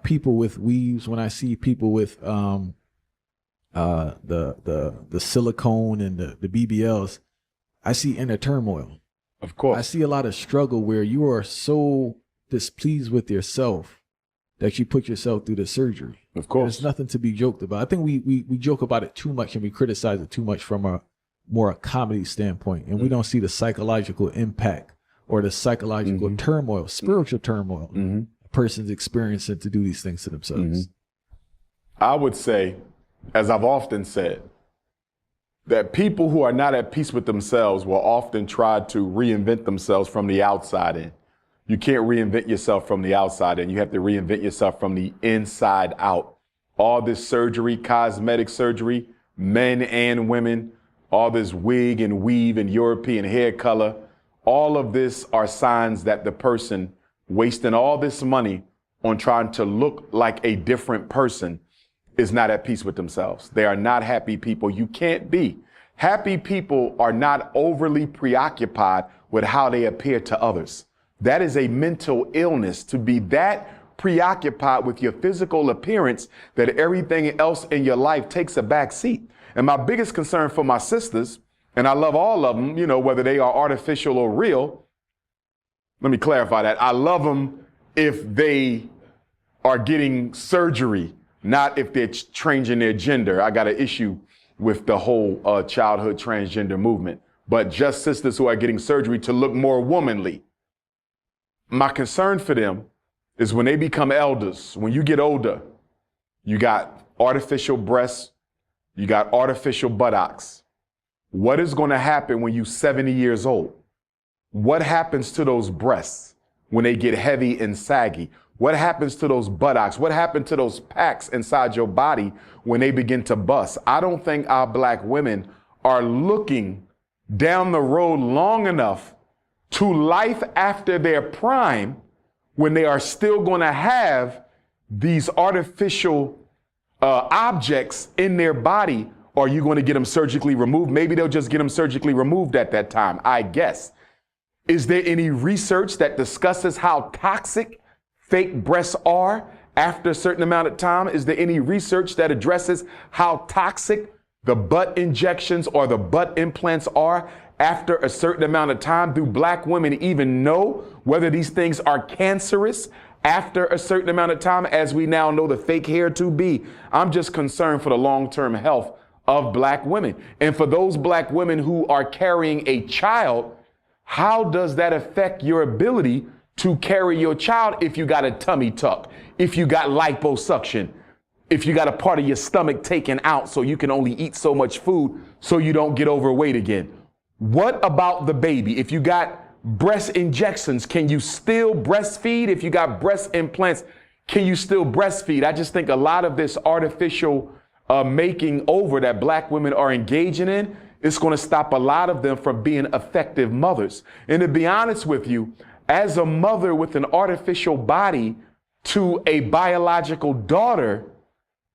people with weaves, when I see people with the silicone and the BBLs, I see inner turmoil. Of course. I see a lot of struggle where you are so displeased with yourself that you put yourself through the surgery. Of course. There's nothing to be joked about. I think we joke about it too much and we criticize it too much from a comedy standpoint. And we don't see the psychological impact or the psychological turmoil, spiritual turmoil a person's experiencing to do these things to themselves. I would say, as I've often said, that people who are not at peace with themselves will often try to reinvent themselves from the outside in. You can't reinvent yourself from the outside in. You have to reinvent yourself from the inside out. All this surgery, cosmetic surgery, men and women, all this wig and weave and European hair color, all of this are signs that the person wasting all this money on trying to look like a different person is not at peace with themselves. They are not happy people. You can't be. Happy people are not overly preoccupied with how they appear to others. That is a mental illness, to be that preoccupied with your physical appearance that everything else in your life takes a back seat. And my biggest concern for my sisters, and I love all of them, you know, whether they are artificial or real. Let me clarify that. I love them if they are getting surgery, not if they're changing their gender. I got an issue with the whole childhood transgender movement, but just sisters who are getting surgery to look more womanly. My concern for them is when they become elders, when you get older, you got artificial breasts, you got artificial buttocks. What is going to happen when you're 70 years old? What happens to those breasts when they get heavy and saggy? What happens to those buttocks? What happened to those packs inside your body when they begin to bust? I don't think our black women are looking down the road long enough to life after their prime when they are still going to have these artificial objects in their body. Are you going to get them surgically removed? Maybe they'll just get them surgically removed at that time, I guess. Is there any research that discusses how toxic fake breasts are after a certain amount of time? Is there any research that addresses how toxic the butt injections or the butt implants are after a certain amount of time? Do black women even know whether these things are cancerous after a certain amount of time, as we now know the fake hair to be? I'm just concerned for the long-term health of black women. And for those black women who are carrying a child, how does that affect your ability to carry your child if you got a tummy tuck, if you got liposuction, if you got a part of your stomach taken out so you can only eat so much food so you don't get overweight again? What about the baby? If you got breast injections, can you still breastfeed? If you got breast implants, can you still breastfeed? I just think a lot of this artificial making over that black women are engaging in, it's going to stop a lot of them from being effective mothers. And to be honest with you, as a mother with an artificial body to a biological daughter,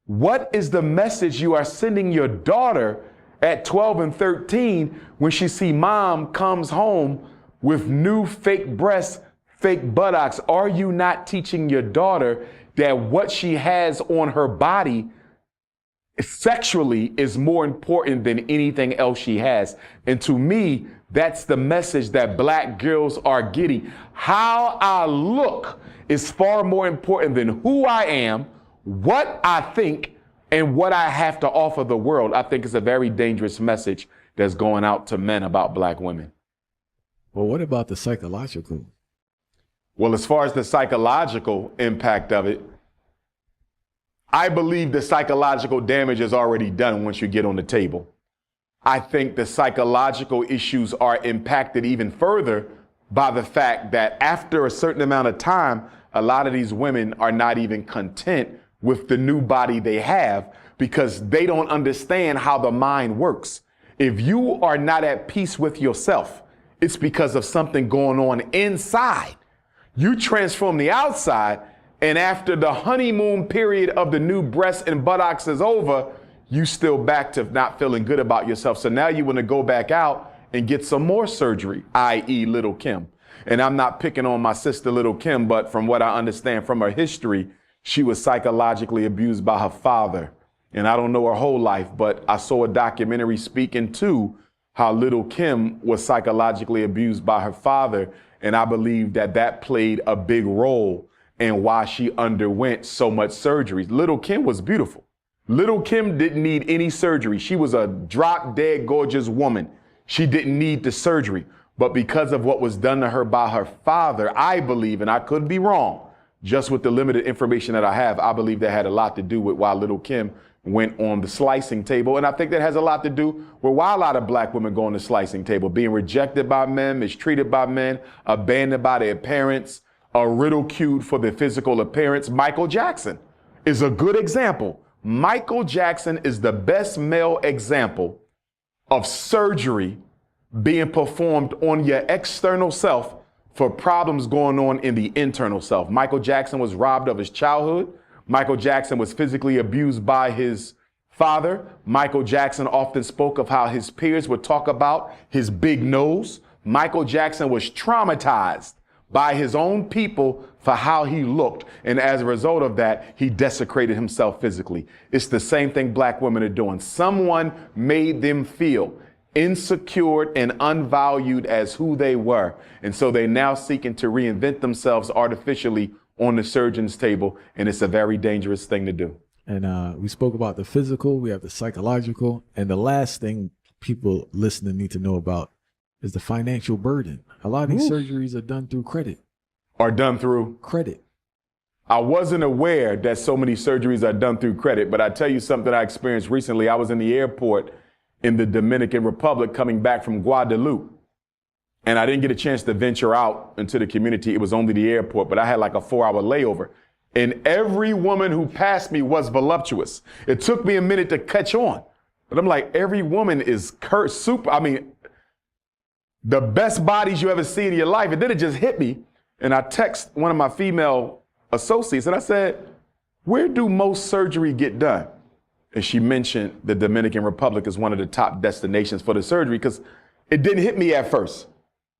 what is the message you are sending your daughter at 12 and 13 when she see mom comes home with new fake breasts, fake buttocks? Are you not teaching your daughter that what she has on her body sexually is more important than anything else she has? And to me, that's the message that black girls are getting. How I look is far more important than who I am, what I think, and what I have to offer the world. I think it's a very dangerous message that's going out to men about black women. Well, what about the psychological? Well, as far as the psychological impact of it, I believe the psychological damage is already done once you get on the table. I think the psychological issues are impacted even further by the fact that after a certain amount of time, a lot of these women are not even content with the new body they have because they don't understand how the mind works. If you are not at peace with yourself, it's because of something going on inside. You transform the outside, and after the honeymoon period of the new breasts and buttocks is over, you still back to not feeling good about yourself. So now you want to go back out and get some more surgery, i.e. Little Kim. And I'm not picking on my sister, Little Kim, but from what I understand from her history, she was psychologically abused by her father. And I don't know her whole life, but I saw a documentary speaking to how little Kim was psychologically abused by her father. And I believe that that played a big role in why she underwent so much surgery. Little Kim was beautiful. Little Kim didn't need any surgery. She was a drop dead gorgeous woman. She didn't need the surgery. But because of what was done to her by her father, I believe, and I could be wrong, just with the limited information that I have, I believe that had a lot to do with why little Kim went on the slicing table. And I think that has a lot to do with why a lot of black women go on the slicing table, being rejected by men, mistreated by men, abandoned by their parents, or ridiculed for their physical appearance. Michael Jackson is a good example. Michael Jackson is the best male example of surgery being performed on your external self for problems going on in the internal self. Michael Jackson was robbed of his childhood. Michael Jackson was physically abused by his father. Michael Jackson often spoke of how his peers would talk about his big nose. Michael Jackson was traumatized by his own people for how he looked. And as a result of that, he desecrated himself physically. It's the same thing black women are doing. Someone made them feel insecure and unvalued as who they were. And so they're now seeking to reinvent themselves artificially on the surgeon's table. And it's a very dangerous thing to do. And we spoke about the physical, we have the psychological, and the last thing people listening need to know about is the financial burden. A lot of these surgeries are done through credit. Are done through credit. I wasn't aware that so many surgeries are done through credit, but I tell you something I experienced recently. I was in the airport in the Dominican Republic coming back from Guadeloupe, and I didn't get a chance to venture out into the community. It was only the airport, but I had like a 4-hour layover, and every woman who passed me was voluptuous. It took me a minute to catch on, but I'm like, every woman is super. I mean, the best bodies you ever see in your life. And then it just hit me. And I text one of my female associates and I said, where do most surgery get done? And she mentioned the Dominican Republic as one of the top destinations for the surgery, because it didn't hit me at first.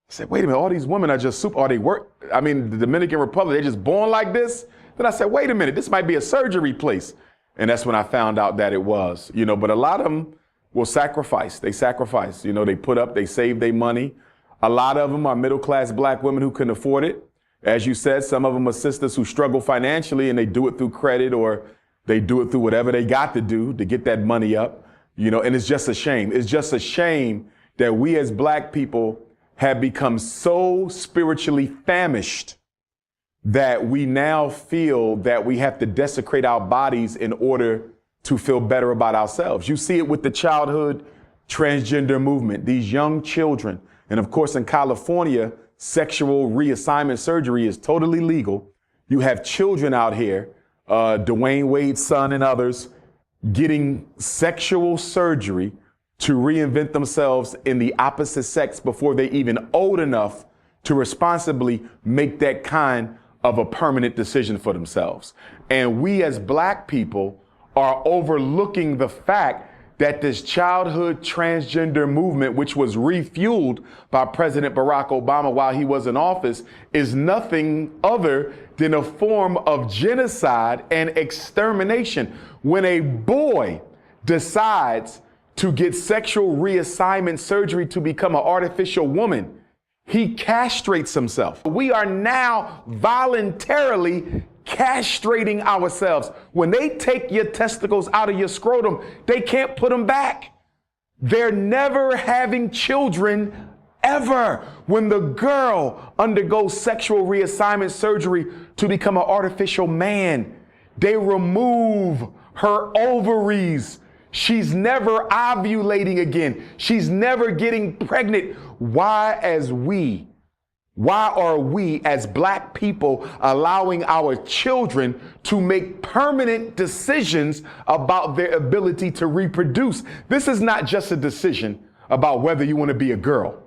I said, wait a minute, all these women are just super, are they work? I mean, the Dominican Republic, they're just born like this? Then I said, wait a minute, this might be a surgery place. And that's when I found out that it was, but a lot of them will sacrifice. They sacrifice, they put up, they save their money. A lot of them are middle-class black women who can afford it. As you said, some of them are sisters who struggle financially and they do it through credit, or they do it through whatever they got to do to get that money up, and it's just a shame. It's just a shame that we as black people have become so spiritually famished that we now feel that we have to desecrate our bodies in order to feel better about ourselves. You see it with the childhood transgender movement, these young children. And of course, in California, sexual reassignment surgery is totally legal. You have children out here, Dwayne Wade's son and others, getting sexual surgery to reinvent themselves in the opposite sex before they even old enough to responsibly make that kind of a permanent decision for themselves. And we as black people are overlooking the fact that this childhood transgender movement, which was refueled by President Barack Obama while he was in office, is nothing other than a form of genocide and extermination. When a boy decides to get sexual reassignment surgery to become an artificial woman, he castrates himself. We are now voluntarily castrating ourselves. When they take your testicles out of your scrotum, they can't put them back. They're never having children ever. When the girl undergoes sexual reassignment surgery to become an artificial man, they remove her ovaries. She's never ovulating again. She's never getting pregnant. Why are we as black people allowing our children to make permanent decisions about their ability to reproduce? This is not just a decision about whether you want to be a girl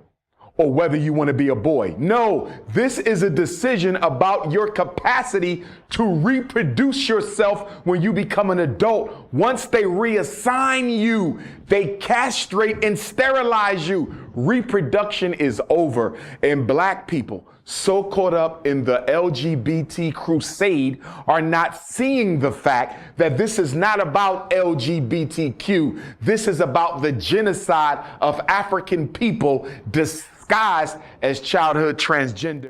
or whether you want to be a boy. No, this is a decision about your capacity to reproduce yourself when you become an adult. Once they reassign you, they castrate and sterilize you, Reproduction is over, and black people, so caught up in the LGBT crusade, are not seeing the fact that this is not about LGBTQ. This is about the genocide of African people disguised as childhood transgender.